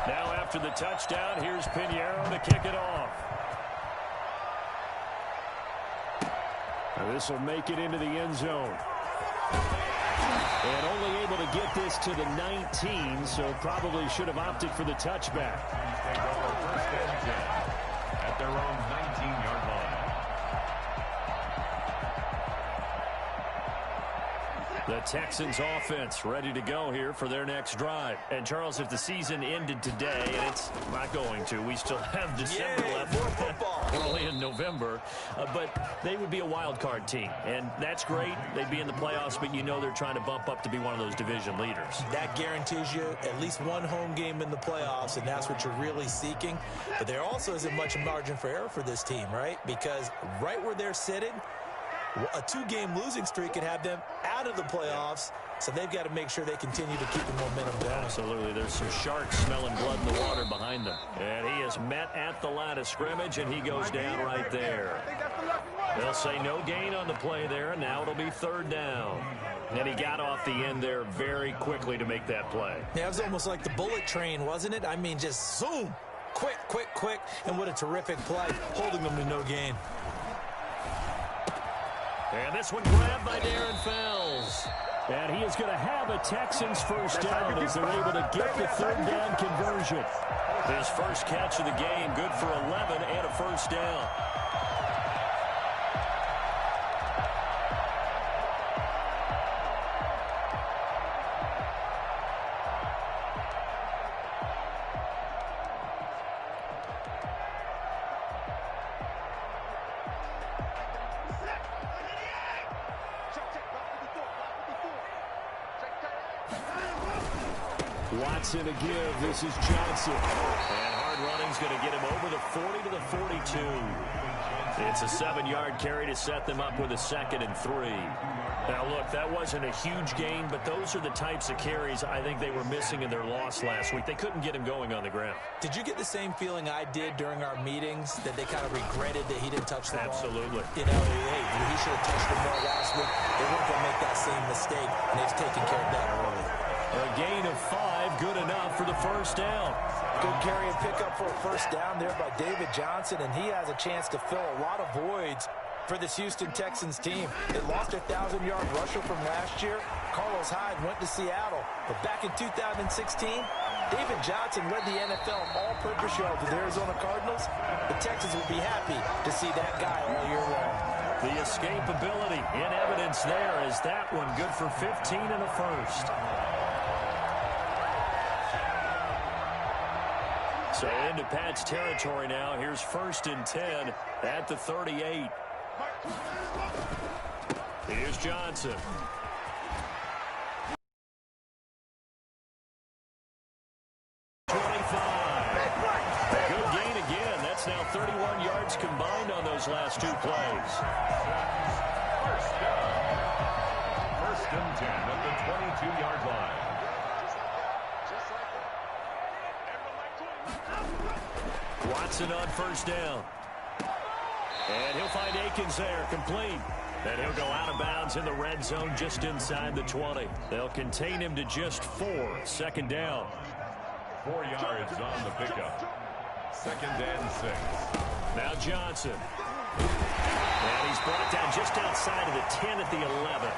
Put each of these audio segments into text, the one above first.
Now after the touchdown, here's Pinheiro to kick it off. This will make it into the end zone. And only able to get this to the 19, so probably should have opted for the touchback. First and 10 at their own 19-yard line. The Texans offense ready to go here for their next drive. And, Charles, if the season ended today, and it's not going to, we still have December left. More football. We're only in November. But they would be a wild card team. And that's great. They'd be in the playoffs, but you know they're trying to bump up to be one of those division leaders. That guarantees you at least one home game in the playoffs, and that's what you're really seeking. But there also isn't much margin for error for this team, right? Because right where they're sitting, a two-game losing streak could have them out of the playoffs, so they've got to make sure they continue to keep the momentum down. Absolutely. There's some sharks smelling blood in the water behind them. And he is met at the line of scrimmage, and he goes down right there. They'll say no gain on the play there, and now it'll be third down. And he got off the end there very quickly to make that play. Yeah, it was almost like the bullet train, wasn't it? I mean, just zoom, quick, quick, quick, and what a terrific play, holding them to no gain. And this one grabbed by Darren Fells. And he is going to have a Texans first down as they're able to get the third down conversion. His first catch of the game, good for 11 and a first down. Watson to give. This is Johnson. And hard running's going to get him over the 40 to the 42. It's a 7-yard carry to set them up with a 2nd and 3. Now, look, that wasn't a huge gain, but those are the types of carries I think they were missing in their loss last week. They couldn't get him going on the ground. Did you get the same feeling I did during our meetings, that they kind of regretted that he didn't touch the ball? Absolutely. You know, hey, he should have touched the ball last week. They weren't going to make that same mistake, and they've taken care of that early. A gain of 5, good enough for the first down. Good carry and pickup for a first down there by David Johnson, and he has a chance to fill a lot of voids for this Houston Texans team. They lost their 1,000-yard rusher from last year. Carlos Hyde went to Seattle, but back in 2016, David Johnson led the NFL in all-purpose yards with the Arizona Cardinals. The Texans will be happy to see that guy all year long. The escapability in evidence there is that one good for 15 and a first. So into Pat's territory now. Here's 1st and 10 at the 38. Here's Johnson. Good gain again. That's now 31 yards combined on those last 2 plays. First down. 1st and 10 at the 22-yard line. Watson on first down. And he'll find Akins there, complete. And he'll go out of bounds in the red zone just inside the 20. They'll contain him to just 4. 2nd down. 4 yards on the pickup. 2nd and 6. Now Johnson. And he's brought down just outside of the 10 at the 11.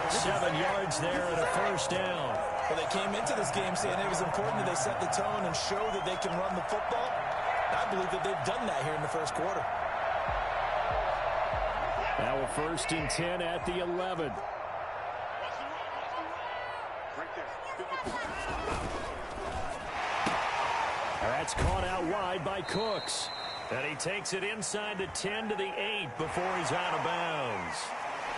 7 yards there and a first down. Well, they came into this game saying it was important that they set the tone and show that they can run the football. I believe that they've done that here in the first quarter. Now a 1st and 10 at the 11. That's caught out wide by Cooks. And he takes it inside the 10 to the 8 before he's out of bounds.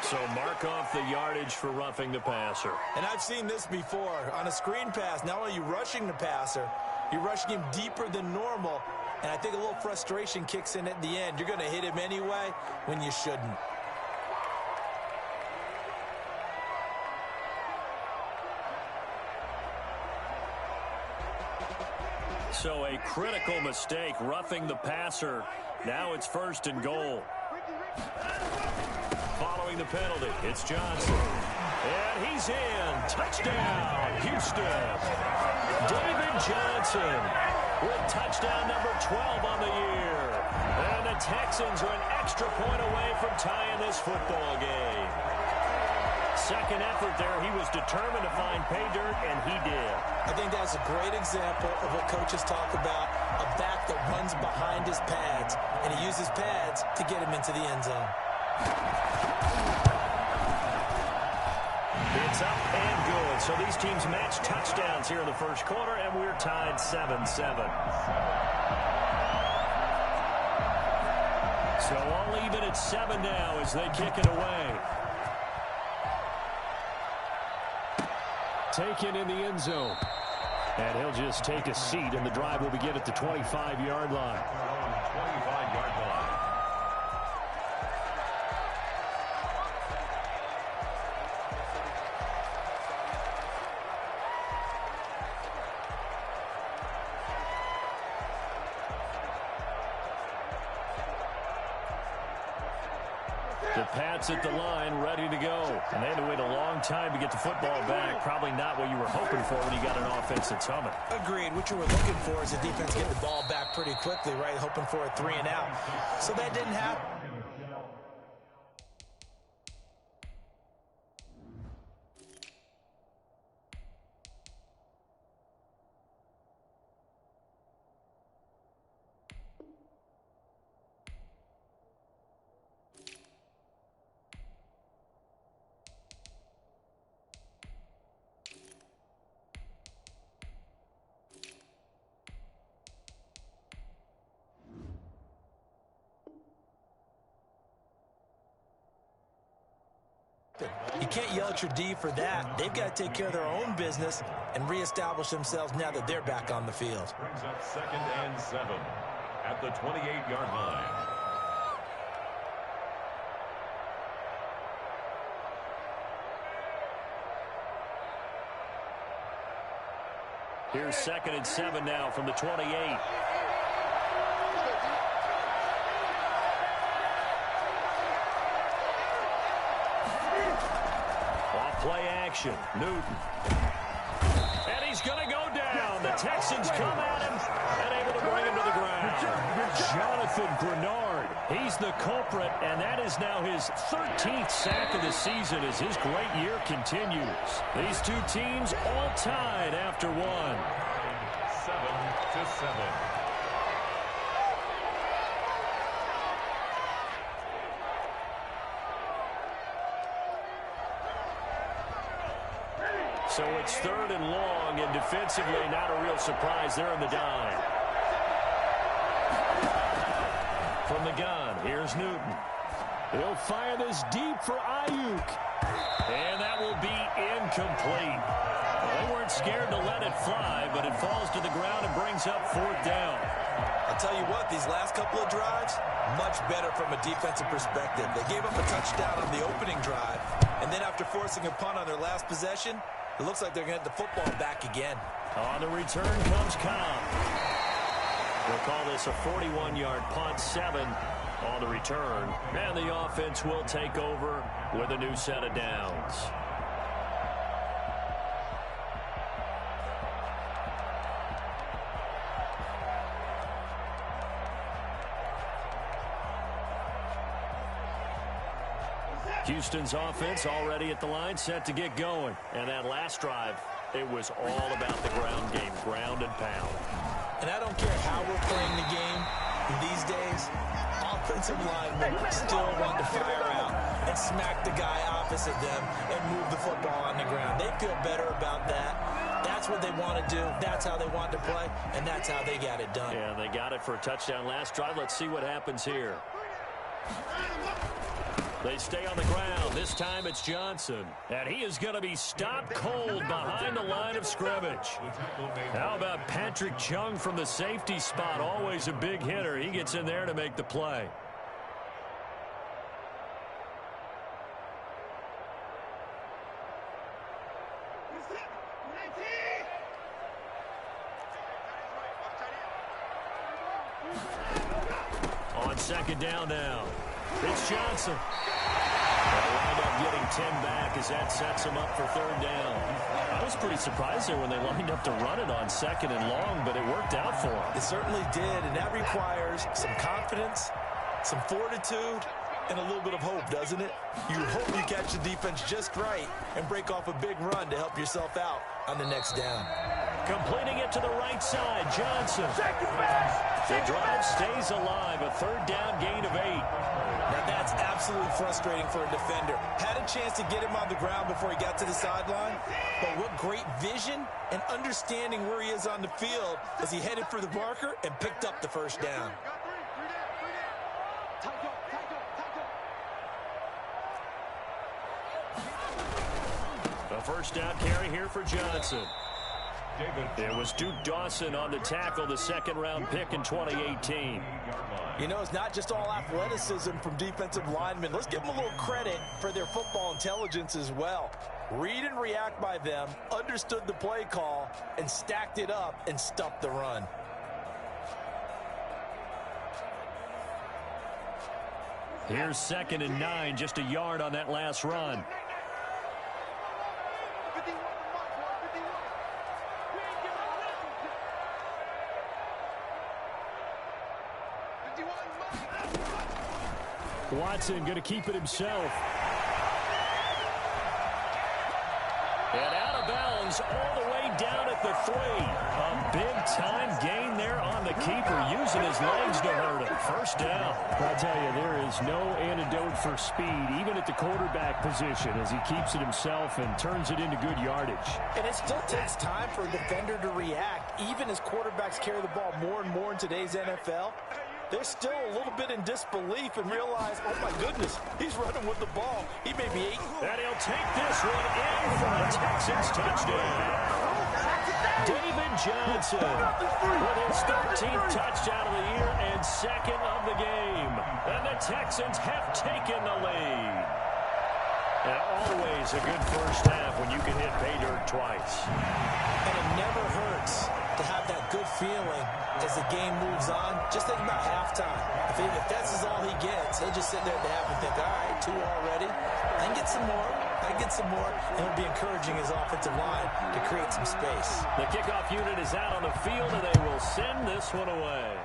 So mark off the yardage for roughing the passer. And I've seen this before. On a screen pass, not only are you rushing the passer, you're rushing him deeper than normal. And I think a little frustration kicks in at the end. You're going to hit him anyway when you shouldn't. So a critical mistake, roughing the passer. Now it's 1st and goal. Following the penalty, it's Johnson. And he's in. Touchdown, Houston. David Johnson. with touchdown number 12 on the year. And the Texans are an extra point away from tying this football game. Second effort there, he was determined to find pay dirt, and he did. I think that's a great example of what coaches talk about, a back that runs behind his pads, and he uses pads to get him into the end zone. It's up and good. So these teams match touchdowns here in the first quarter, and we're tied 7-7. So all even at 7 now as they kick it away. Taken in the end zone. And he'll just take a seat, and the drive will begin at the 25-yard line. 25-yard line. The Pats at the line, ready to go. And they had to wait a long time to get the football back. Probably not what you were hoping for when you got an offense that's humming. Agreed. What you were looking for is the defense get the ball back pretty quickly, right? Hoping for a 3 and out. So that didn't happen. You can't yell at your D for that. They've got to take care of their own business and reestablish themselves now that they're back on the field. Brings up 2nd and 7 at the 28-yard line. Here's 2nd and 7 now from the 28. Play action. Newton. And he's going to go down. The Texans come at him and able to bring him to the ground. Jonathan Grenard. He's the culprit, and that is now his 13th sack of the season as his great year continues. These two teams all tied after one. 7-7. So it's 3rd and long, and defensively not a real surprise there in the dime. From the gun, here's Newton. He'll fire this deep for Ayuk. And that will be incomplete. They weren't scared to let it fly, but it falls to the ground and brings up 4th down. I'll tell you what, these last couple of drives, much better from a defensive perspective. They gave up a touchdown on the opening drive, and then after forcing a punt on their last possession, it looks like they're going to get the football back again. On the return comes Cobb. We'll call this a 41-yard punt, 7 on the return. And the offense will take over with a new set of downs. Houston's offense already at the line, set to get going. And that last drive, it was all about the ground game, ground and pound. And I don't care how we're playing the game these days, offensive linemen still want to fire out and smack the guy opposite them and move the football on the ground. They feel better about that. That's what they want to do. That's how they want to play, and that's how they got it done. Yeah, they got it for a touchdown last drive. Let's see what happens here. They stay on the ground. This time it's Johnson. And he is going to be stopped cold behind the line of scrimmage. How about Patrick Chung from the safety spot? Always a big hitter. He gets in there to make the play. On 2nd down now. It's Johnson. They'll wind up getting 10 back as that sets him up for 3rd down. I was pretty surprised there when they lined up to run it on 2nd and long, but it worked out for him. It certainly did, and that requires some confidence, some fortitude, and a little bit of hope, doesn't it? You hope you catch the defense just right and break off a big run to help yourself out on the next down. Completing it to the right side, Johnson. The drive stays alive, a third down gain of 8. Now that's absolutely frustrating for a defender. Had a chance to get him on the ground before he got to the sideline, but what great vision and understanding where he is on the field as he headed for the marker and picked up the first down. A first down carry here for Johnson. It was Duke Dawson on the tackle, the second-round pick in 2018. You know, it's not just all athleticism from defensive linemen. Let's give them a little credit for their football intelligence as well. Read and react by them, understood the play call, and stacked it up and stuffed the run. Here's 2nd and 9, just a yard on that last run. Watson going to keep it himself. And out of bounds all the way down at the 3. A big-time gain there on the keeper, using his legs to hurt him. First down. I tell you, there is no antidote for speed, even at the quarterback position, as he keeps it himself and turns it into good yardage. And it still takes time for a defender to react, even as quarterbacks carry the ball more and more in today's NFL. They're still a little bit in disbelief and realize, oh my goodness, he's running with the ball. He may be 8. And he'll take this one in for a Texans touchdown. David Johnson with his 13th touchdown of the year and 2nd of the game. And the Texans have taken the lead. And always a good first half when you can hit pay dirt twice. And it never hurts to have that good feeling as the game moves on. Just think about halftime. If that's all he gets, he'll just sit there at the half and think, all right, 2 already. I can get some more. I can get some more. And he'll be encouraging his offensive line to create some space. The kickoff unit is out on the field, and they will send this one away.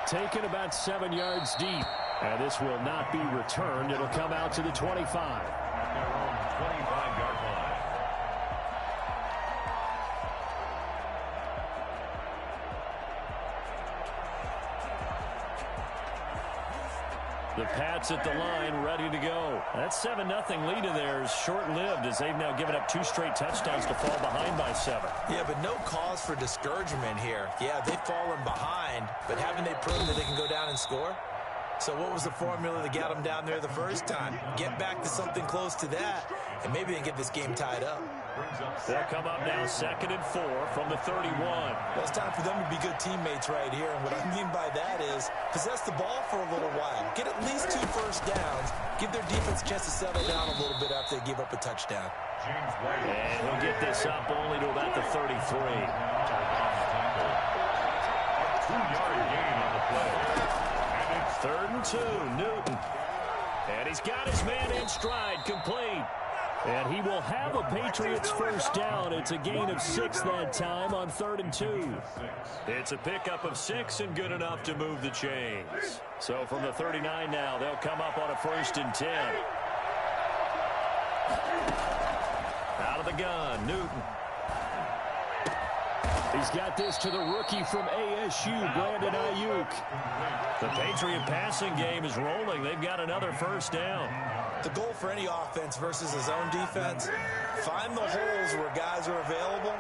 Taken about 7 yards deep. And this will not be returned. It'll come out to the 25. 25-yard line. The Pats at the line, ready to go. That 7-0 lead of theirs short-lived as they've now given up 2 straight touchdowns to fall behind by 7. Yeah, but no cause for discouragement here. Yeah, they've fallen behind, but haven't they proven that they can go down and score? So what was the formula that got them down there the first time? Get back to something close to that, and maybe they can get this game tied up. They'll come up now 2nd and 4 from the 31. Well, it's time for them to be good teammates right here, and what I mean by that is possess the ball for a little while. Get at least 2 first downs. Give their defense a chance to settle down a little bit after they give up a touchdown. And he'll get this up only to about the 33. 2-yard gain on the play. 3rd and 2, Newton. And he's got his man in stride, complete. And he will have a Patriots first down. It's a gain of 6 that time on 3rd and 2. It's a pickup of 6 and good enough to move the chains. So from the 39 now, they'll come up on a 1st and 10. Out of the gun, Newton. He's got this to the rookie from ASU, Brandon Ayuk. The Patriot passing game is rolling. They've got another first down. The goal for any offense versus his own defense, find the holes where guys are available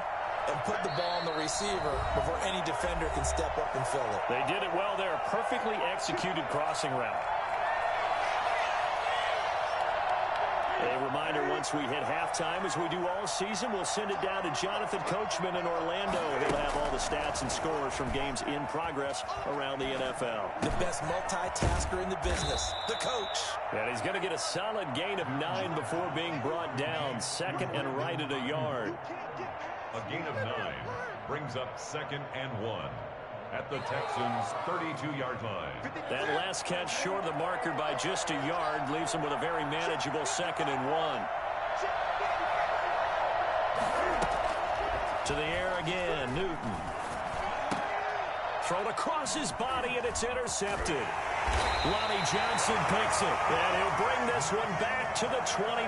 and put the ball on the receiver before any defender can step up and fill it. They did it well there. Perfectly executed crossing route. A reminder, once we hit halftime, as we do all season, we'll send it down to Jonathan Coachman in Orlando. He'll have all the stats and scores from games in progress around the NFL. The best multitasker in the business, the coach. And he's going to get a solid gain of 9 before being brought down. 2nd and right at a yard. A gain of 9 brings up 2nd and 1. At the Texans' 32-yard line. That last catch short of the marker by just a yard leaves him with a very manageable 2nd and 1. To the air again, Newton. Thrown across his body, and it's intercepted. Lonnie Johnson picks it, and he'll bring this one back to the 29.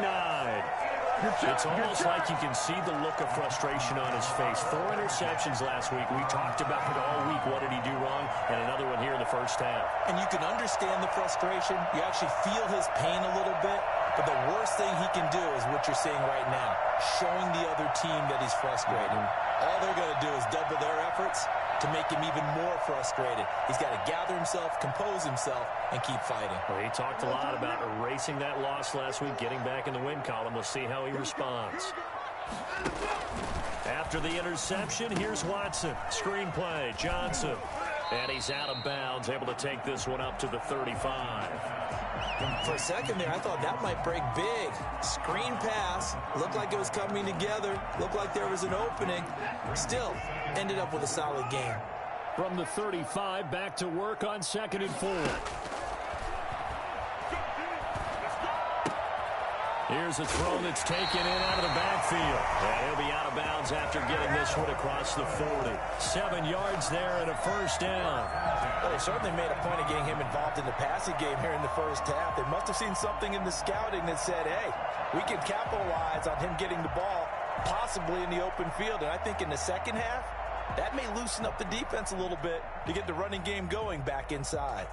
It's almost like you can see the look of frustration on his face. 4 interceptions last week. We talked about it all week. What did he do wrong? And another one here in the first half. And you can understand the frustration. You actually feel his pain a little bit. But the worst thing he can do is what you're seeing right now, showing the other team that he's frustrated. All they're going to do is double their efforts to make him even more frustrated. He's got to gather himself, compose himself, and keep fighting. Well, he talked a lot about erasing that loss last week, getting back in the win column. We'll see how he responds. After the interception, here's Watson. Screen play, Johnson. And he's out of bounds, able to take this one up to the 35. For a second there, I thought that might break big. Screen pass. Looked like it was coming together. Looked like there was an opening. Still, ended up with a solid game. From the 35, back to work on 2nd and 4. Here's a throw that's taken in out of the backfield. And he'll be out of bounds after getting this one across the 40. 7 yards there and a first down. Well, they certainly made a point of getting him involved in the passing game here in the first half. They must have seen something in the scouting that said, hey, we can capitalize on him getting the ball possibly in the open field. And I think in the second half, that may loosen up the defense a little bit to get the running game going back inside.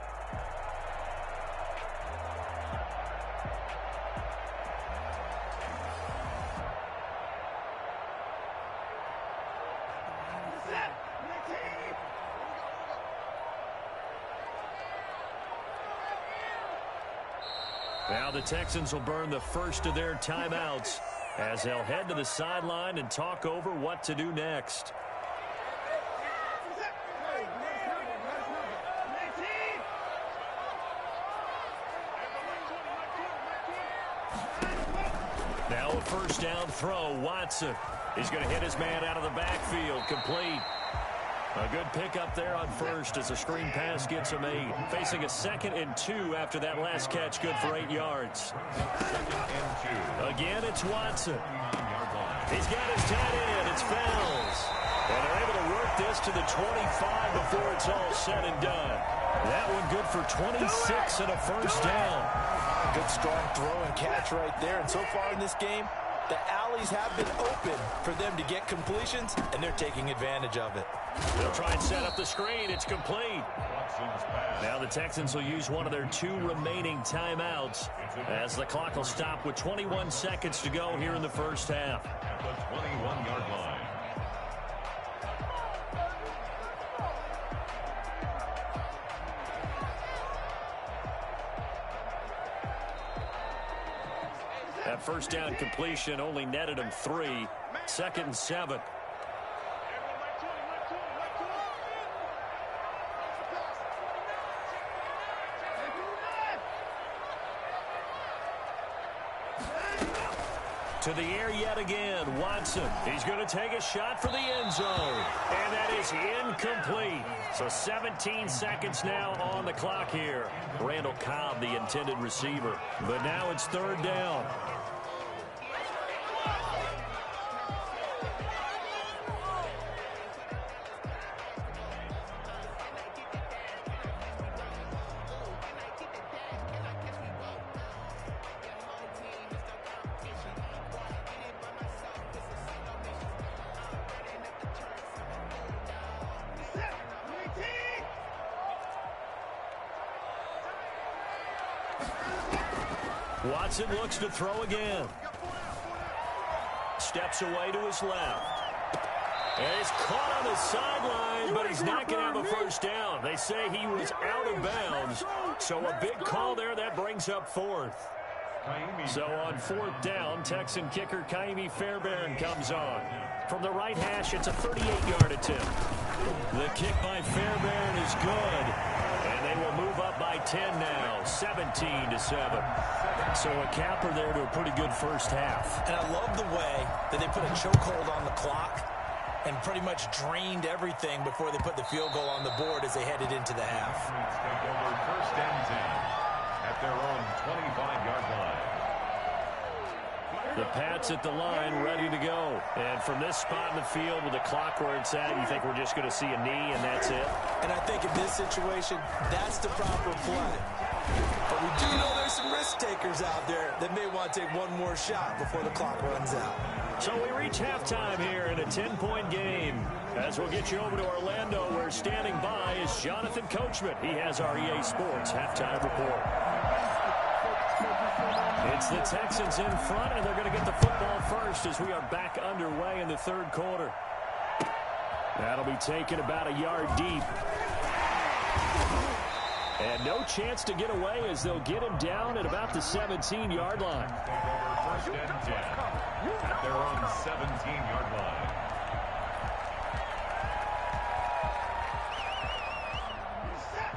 Now the Texans will burn the first of their timeouts as they'll head to the sideline and talk over what to do next. Now a first down throw. Watson. He's going to hit his man out of the backfield. Complete. A good pickup there on first as a screen pass gets him 8. Facing a 2nd and 2 after that last catch, good for 8 yards. Again, it's Watson. He's got his tight end. It's Fells. And they're able to work this to the 25 before it's all said and done. That one good for 26 and a first down. Good strong throw and catch right there. And so far in this game, the alleys have been open for them to get completions, and they're taking advantage of it. They'll try and set up the screen. It's complete. Now the Texans will use one of their 2 remaining timeouts as the clock will stop with 21 seconds to go here in the first half. At the 21-yard line. That first down completion only netted him 3. 2nd and 7. To the air yet again. Watson. He's going to take a shot for the end zone. And that is incomplete. So 17 seconds now on the clock here. Randall Cobb, the intended receiver. But now it's 3rd down. Watson looks to throw again. Steps away to his left. And he's caught on the sideline, but he's not going to have a first down. They say he was out of bounds. So a big call there. That brings up 4th. So on 4th down, Texan kicker Kaimi Fairbairn comes on. From the right hash, it's a 38-yard attempt. The kick by Fairbairn is good. And they will move up by 10 now, 17-7. So a capper there to a pretty good first half. And I love the way that they put a chokehold on the clock and pretty much drained everything before they put the field goal on the board as they headed into the half. Take over 1st and 10 at their own 25-yard line. The Pats at the line, ready to go. And from this spot in the field with the clock where it's at, you think we're just going to see a knee and that's it? And I think in this situation, that's the proper play. But we do know there's some risk takers out there that may want to take one more shot before the clock runs out. So we reach halftime here in a 10-point game. As we'll get you over to Orlando, where standing by is Jonathan Coachman. He has our EA Sports halftime report. It's the Texans in front, and they're going to get the football first as we are back underway in the third quarter. That'll be taken about a yard deep. And no chance to get away as they'll get him down at about the 17-yard line. First and 10 at their own 17-yard line.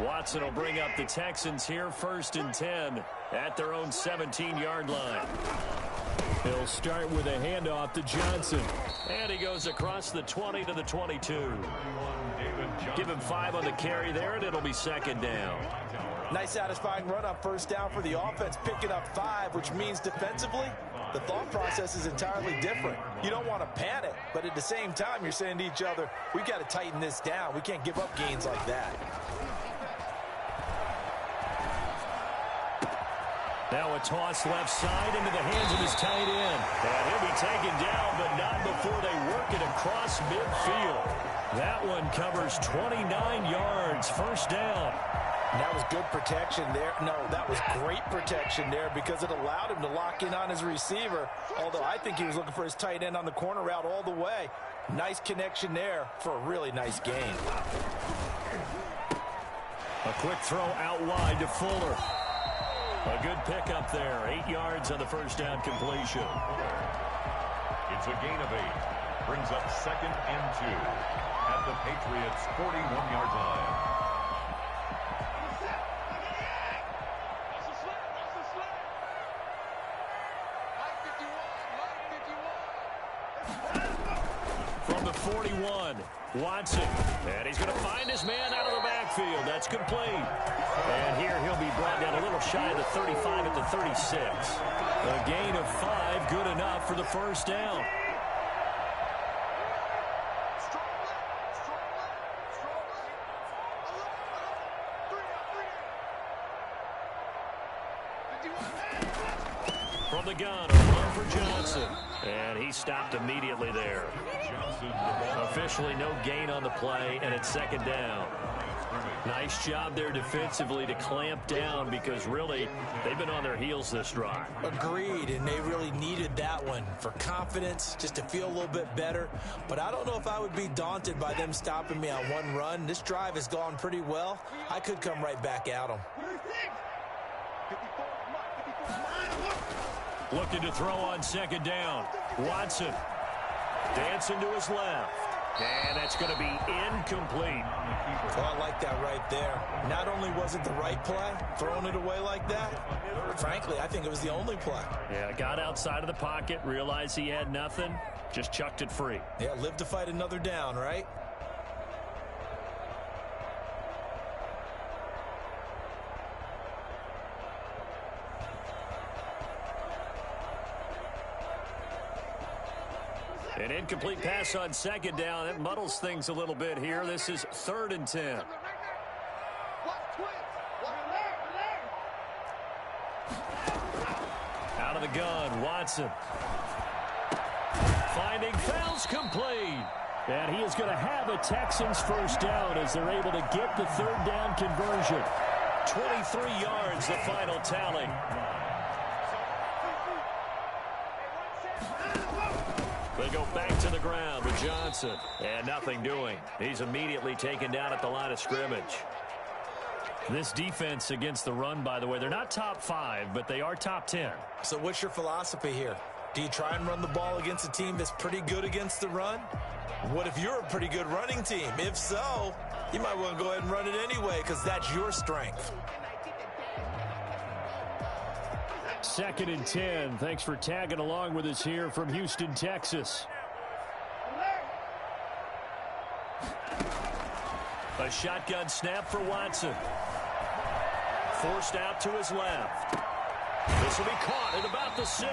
Watson will bring up the Texans here first and 10 at their own 17-yard line. He'll start with a handoff to Johnson. And he goes across the 20 to the 22. Give him 5 on the carry there, and it'll be second down. Nice satisfying run on first down for the offense, picking up 5, which means defensively, the thought process is entirely different. You don't want to panic, but at the same time, you're saying to each other, we've got to tighten this down. We can't give up gains like that. Now a toss left side into the hands of his tight end. And he'll be taken down, but not before they work it across midfield. That one covers 29 yards, first down. And that was good protection there. No, that was great protection there because it allowed him to lock in on his receiver, although I think he was looking for his tight end on the corner route all the way. Nice connection there for a really nice gain. A quick throw out wide to Fuller. A good pickup there. 8 yards on the first down completion. It's a gain of 8. Brings up second and 2 at the Patriots' 41-yard line. From the 41, Watson. And he's going to find his man out of the backfield. That's complete. And here he'll be brought down a little shy of the 35 at the 36. A gain of 5, good enough for the first down. From the gun, a run for Johnson. And he stopped immediately there. Officially no gain on the play, and it's second down. Nice job there defensively to clamp down because really they've been on their heels this drive. Agreed, and they really needed that one for confidence, just to feel a little bit better. But I don't know if I would be daunted by them stopping me on one run. This drive has gone pretty well. I could come right back at them. Looking to throw on second down. Watson dancing to his left. And that's going to be incomplete. Well, I like that right there. Not only was it the right play, throwing it away like that, frankly, I think it was the only play. Yeah, got outside of the pocket, realized he had nothing, just chucked it free. Yeah, live to fight another down, right? An incomplete pass on second down. It muddles things a little bit here. This is 3rd and 10. Out of the gun, Watson. Finding Fells complete. And he is going to have a Texans first down as they're able to get the 3rd down conversion. 23 yards, the final tally. They go back to the ground with Johnson. And nothing doing. He's immediately taken down at the line of scrimmage. This defense against the run, by the way, they're not top 5, but they are top 10. So what's your philosophy here? Do you try and run the ball against a team that's pretty good against the run? What if you're a pretty good running team? If so, you might want to go ahead and run it anyway because that's your strength. 2nd and 10. Thanks for tagging along with us here from Houston, Texas. A shotgun snap for Watson. Forced out to his left. This will be caught at about the 6.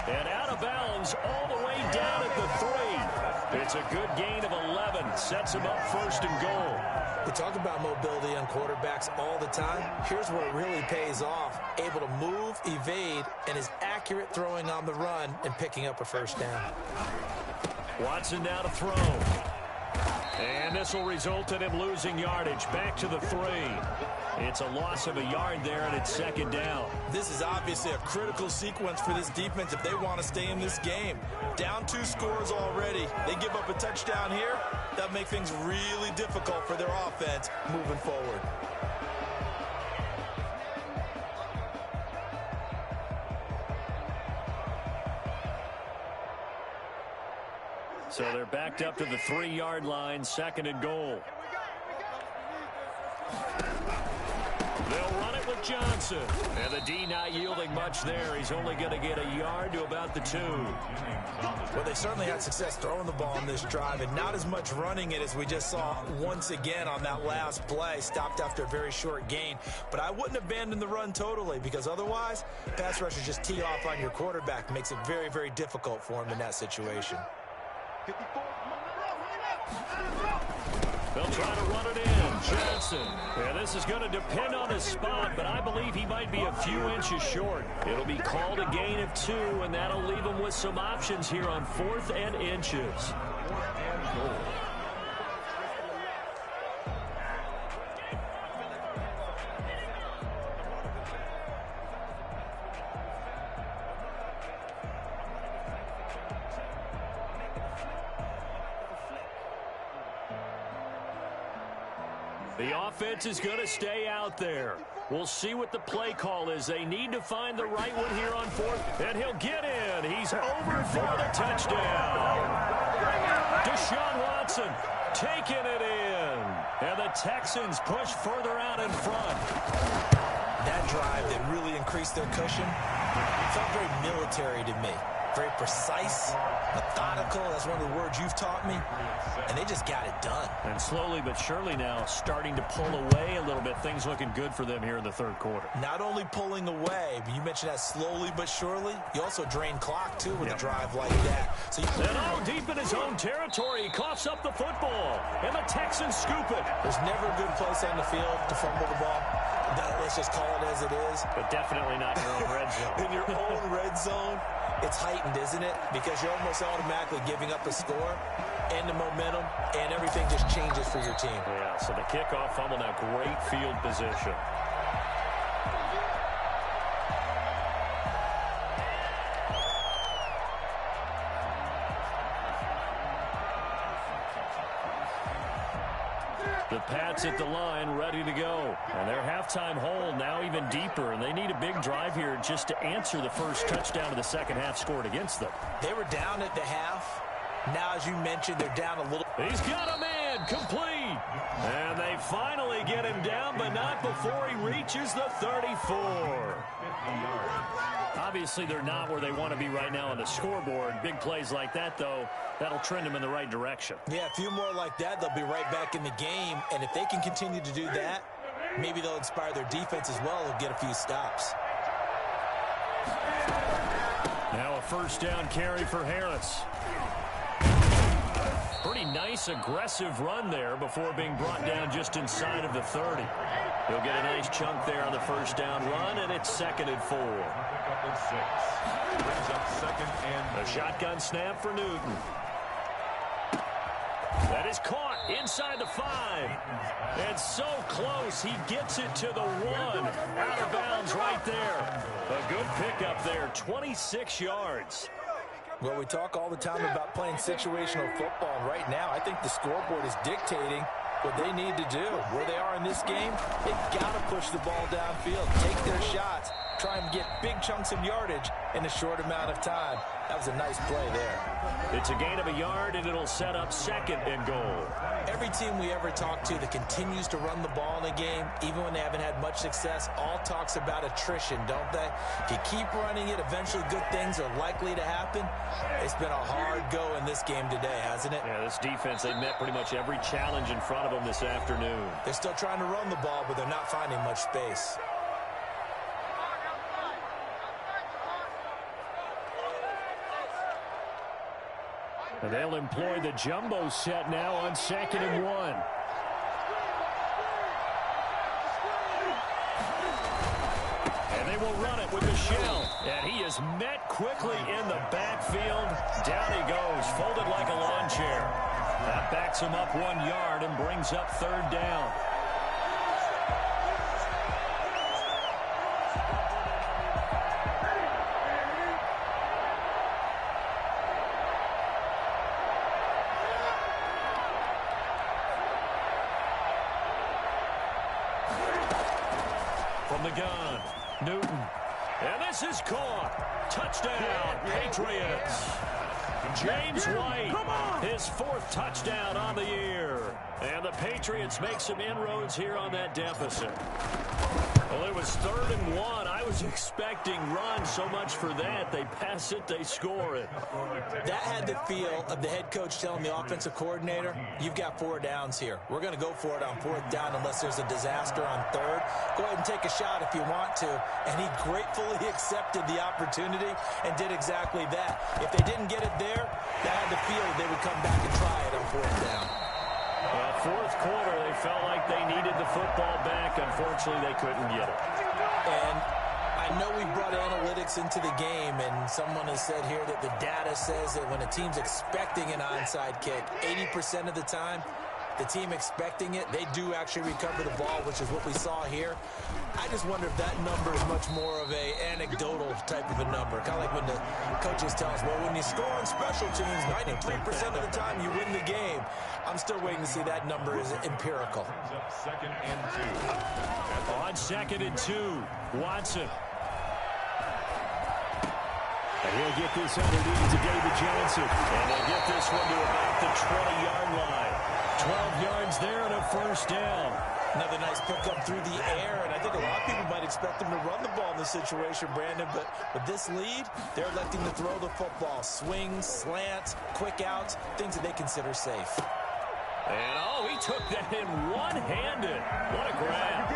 And out of bounds all the way down at the 3. It's a good gain of 11. Sets him up first and goal. We talk about mobility on quarterbacks all the time. Here's where it really pays off. Able to move, evade, and is accurate throwing on the run and picking up a first down. Watson now to throw. And this will result in him losing yardage. Back to the 3. It's a loss of a yard there, and it's second down. This is obviously a critical sequence for this defense if they want to stay in this game. Down 2 scores already. They give up a touchdown here. That'll make things really difficult for their offense moving forward. So they're backed up to the 3-yard line, second and goal. They'll run it with Johnson. And the D not yielding much there. He's only going to get a yard to about the 2. Well, they certainly had success throwing the ball in this drive, and not as much running it as we just saw once again on that last play. Stopped after a very short gain. But I wouldn't abandon the run totally, because otherwise, pass rushers just tee off on your quarterback. Makes it very, very difficult for him in that situation. They'll try to run it in. Johnson. And this is going to depend on his spot, but I believe he might be a few inches short. It'll be called a gain of 2, and that'll leave him with some options here on 4th and inches. The offense is going to stay out there. We'll see what the play call is. They need to find the right one here on 4th, and he'll get in. He's over for the touchdown. Deshaun Watson taking it in. And the Texans push further out in front. That drive that really increased their cushion felt very military to me. Very precise, methodical. That's one of the words you've taught me. And they just got it done. And slowly but surely now starting to pull away a little bit. Things looking good for them here in the 3rd quarter. Not only pulling away, but you mentioned that slowly but surely. You also drain clock, too, with a drive like that. So and all deep in his own territory. He coughs up the football. And the Texans scoop it. There's never a good place on the field to fumble the ball. Let's just call it as it is. But definitely not in your own red zone. In your own red zone, it's heightened, isn't it? Because you're almost automatically giving up a score and the momentum, and everything just changes for your team. Yeah, so the kickoff fumble now, great field position. The Pats at the line, ready to go. And their halftime hole now even deeper, and they need a big drive here just to answer the first touchdown of the second half scored against them. They were down at the half. Now, as you mentioned, they're down a little. He's got a man, complete. And they finally get him down, but not before he reaches the 34. Obviously, they're not where they want to be right now on the scoreboard. Big plays like that, though, that'll trend them in the right direction. Yeah, a few more like that, they'll be right back in the game. And if they can continue to do that, maybe they'll inspire their defense as well and get a few stops. Now a first down carry for Harris. Pretty nice, aggressive run there before being brought down just inside of the 30. He'll get a nice chunk there on the first down run, and it's 2nd and 4. Brings up 2nd and a shotgun snap for Newton. That is caught inside the 5. And so close, he gets it to the 1. Out of bounds right there. A good pickup there, 26 yards. Well, we talk all the time about playing situational football, and right now I think the scoreboard is dictating what they need to do. Where they are in this game, they've got to push the ball downfield, take their shots, try and get big chunks of yardage in a short amount of time. That was a nice play there. It's a gain of a yard, and it'll set up 2nd and goal. Every team we ever talk to that continues to run the ball in a game, even when they haven't had much success, all talks about attrition, don't they? If you keep running it, eventually good things are likely to happen. It's been a hard go in this game today, hasn't it? Yeah, this defense, they met pretty much every challenge in front of them this afternoon. They're still trying to run the ball, but they're not finding much space. And they'll employ the jumbo set now on 2nd and 1. And they will run it with the shell. And he is met quickly in the backfield. Down he goes, folded like a lawn chair. That backs him up 1 yard and brings up 3rd down. From the gun, Newton. And this is caught. Touchdown, Patriots. James White, his 4th touchdown on the year. And the Patriots make some inroads here on that deficit. Well, it was 3rd and 1. I was expecting run, so much for that. They pass it, they score it. That had the feel of the head coach telling the offensive coordinator, you've got 4 downs here. We're going to go for it on 4th down unless there's a disaster on 3rd. Go ahead and take a shot if you want to. And he gratefully accepted the opportunity and did exactly that. If they didn't get it there, that had the feel they would come back and try it on 4th down. Well, 4th quarter, they felt like they needed the football back. Unfortunately, they couldn't get it. And I know we brought analytics into the game, and someone has said here that the data says that when a team's expecting an onside kick, 80% of the time, the team expecting it, they do actually recover the ball, which is what we saw here. I just wonder if that number is much more of a anecdotal type of a number. Kind of like when the coaches tell us, well, when you score on special teams, 93% of the time you win the game. I'm still waiting to see that number is empirical. 2nd and 2. On 2nd and 2, Watson. And he'll get this underneath to David Johnson. And they'll get this one to about the 20-yard line. 12 yards there and a 1st down. Another nice pickup through the air, and I think a lot of people might expect them to run the ball in this situation, Brandon, but with this lead, they're electing to throw the football. Swings, slants, quick outs, things that they consider safe. And, he took that in one-handed. What a grab.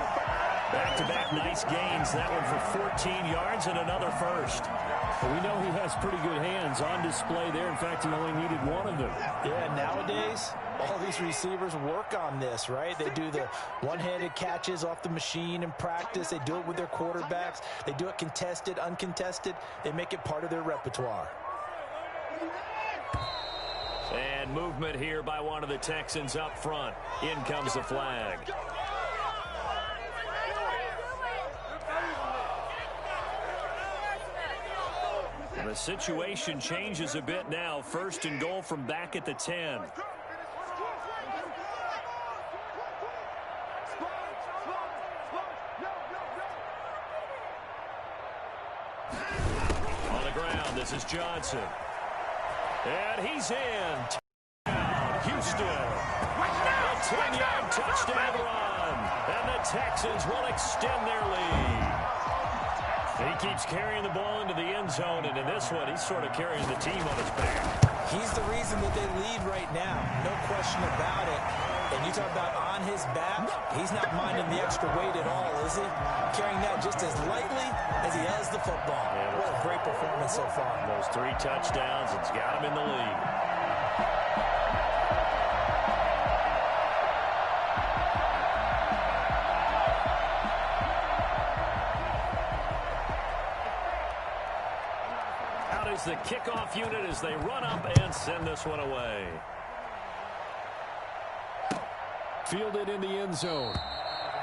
Back-to-back nice gains. That one for 14 yards and another 1st. But we know he has pretty good hands on display there. In fact, he only needed one of them. Yeah, nowadays, all these receivers work on this, right? They do the one-handed catches off the machine in practice. They do it with their quarterbacks. They do it contested, uncontested. They make it part of their repertoire. And movement here by one of the Texans up front. In comes the flag. The situation changes a bit now. 1st and goal from back at the 10. On the ground, this is Johnson. And he's in. Touchdown, Houston. A 10-yard touchdown run. And the Texans will extend their lead. He keeps carrying the ball into the end zone, and in this one, he's sort of carrying the team on his back. He's the reason that they lead right now. No question about it. And you talk about on his back, he's not minding the extra weight at all, is he? Carrying that just as lightly as he has the football. Yeah, what a great performance so far. Those 3 touchdowns, it's got him in the lead. Is the kickoff unit as they run up and send this one away. Fielded in the end zone.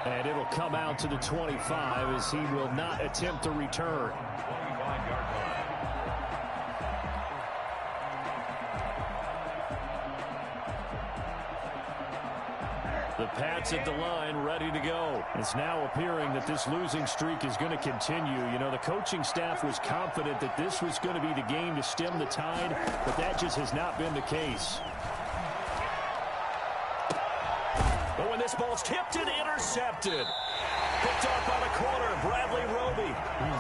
And it'll come out to the 25 as he will not attempt to return. The Pats at the line, ready to go. It's now appearing that this losing streak is going to continue. You know, the coaching staff was confident that this was going to be the game to stem the tide, but that just has not been the case. But when this ball's tipped and intercepted. Picked off by the corner, Bradley Roby.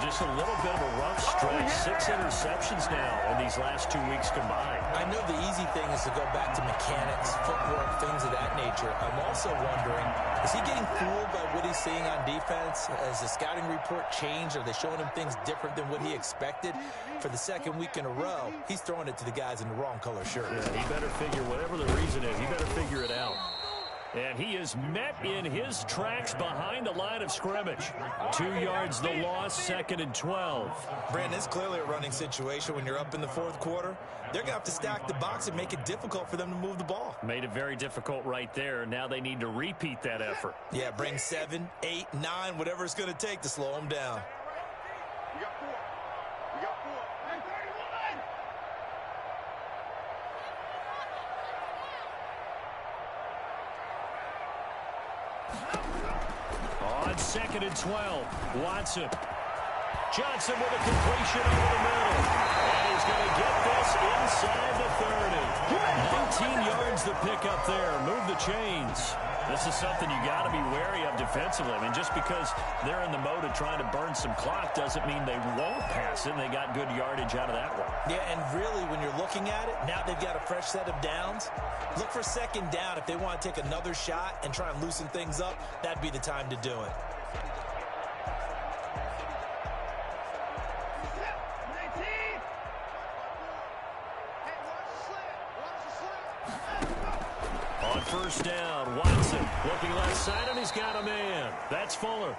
Just a little bit of a rough stretch. 6 interceptions now in these last 2 weeks combined. I know the easy thing is to go back to mechanics, footwork, things of that nature. future. I'm also wondering, is he getting fooled by what he's seeing on defense? Has the scouting report changed? Are they showing him things different than what he expected? For the second week in a row, he's throwing it to the guys in the wrong color shirt. Yeah, he better figure, whatever the reason is, he better figure it out. And he is met in his tracks behind the line of scrimmage. 2 yards the loss, 2nd and 12. Brandon, it's clearly a running situation when you're up in the fourth quarter. They're going to have to stack the box and make it difficult for them to move the ball. Made it very difficult right there. Now they need to repeat that effort. Yeah, bring 7, 8, 9, whatever it's going to take to slow them down. On 2nd and 12, Watson. Johnson with a completion over the middle. And he's going to get this inside the 30. 19 yards to pick up there. Move the chains. This is something you got to be wary of defensively. I mean, just because they're in the mode of trying to burn some clock doesn't mean they won't pass it. And they got good yardage out of that one. Yeah, and really, when you're looking at it, now they've got a fresh set of downs. Look for 2nd down. If they want to take another shot and try and loosen things up, that'd be the time to do it. On 1st down, Watson looking left side, and he's got a man. That's Fuller.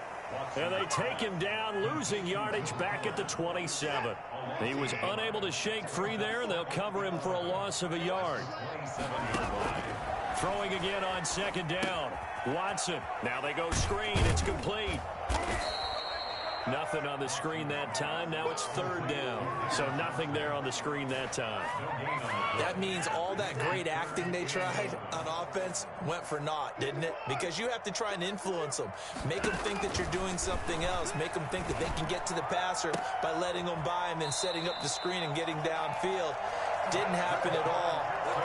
And they take him down, losing yardage back at the 27. He was unable to shake free there, and they'll cover him for a loss of a yard. Throwing again on 2nd down. Watson. Now they go screen. It's complete. Nothing on the screen that time. Now it's 3rd down. So nothing there on the screen that time. That means all that great acting they tried on offense went for naught, didn't it? Because you have to try and influence them. Make them think that you're doing something else. Make them think that they can get to the passer by letting them by and then setting up the screen and getting downfield. Didn't happen at all.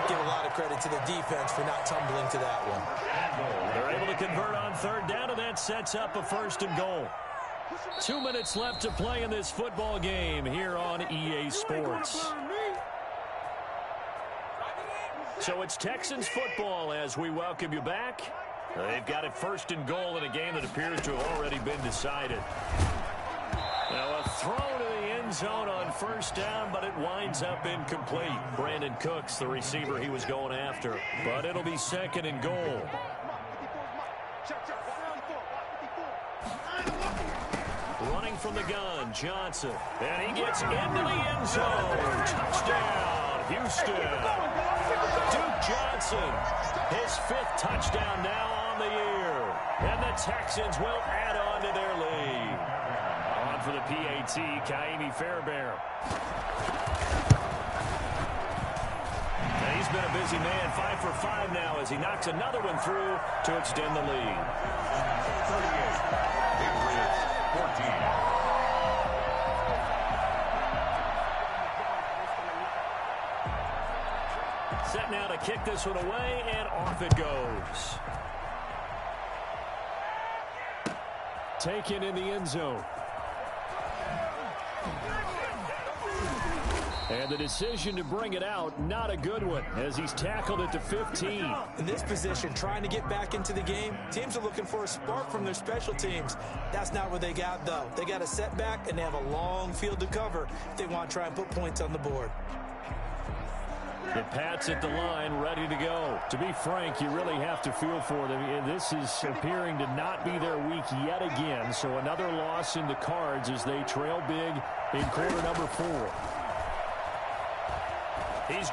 Give a lot of credit to the defense for not tumbling to that one. They're able to convert on 3rd down, and that sets up a 1st and goal. 2 minutes left to play in this football game here on EA Sports. So it's Texans football as we welcome you back. They've got it 1st and goal in a game that appears to have already been decided. Now a throw to the end zone on 1st down, but it winds up incomplete. Brandon Cooks, the receiver he was going after. But it'll be 2nd and goal. Running from the gun, Johnson. And he gets into the end zone. Touchdown, Houston. Duke Johnson, his 5th touchdown now on the year. And the Texans will add on to their lead. On for the PAT, Kaimi Fairbairn. And he's been a busy man, 5 for 5 now as he knocks another one through to extend the lead. 14. Set now to kick this one away, and off it goes. Taken in the end zone. And the decision to bring it out, not a good one, as he's tackled at the 15. In this position, trying to get back into the game, teams are looking for a spark from their special teams. That's not what they got, though. They got a setback, and they have a long field to cover if they want to try and put points on the board. The Pats at the line, ready to go. To be frank, you really have to feel for them. This is appearing to not be their week yet again, so another loss in the cards as they trail big in quarter number 4. He's good.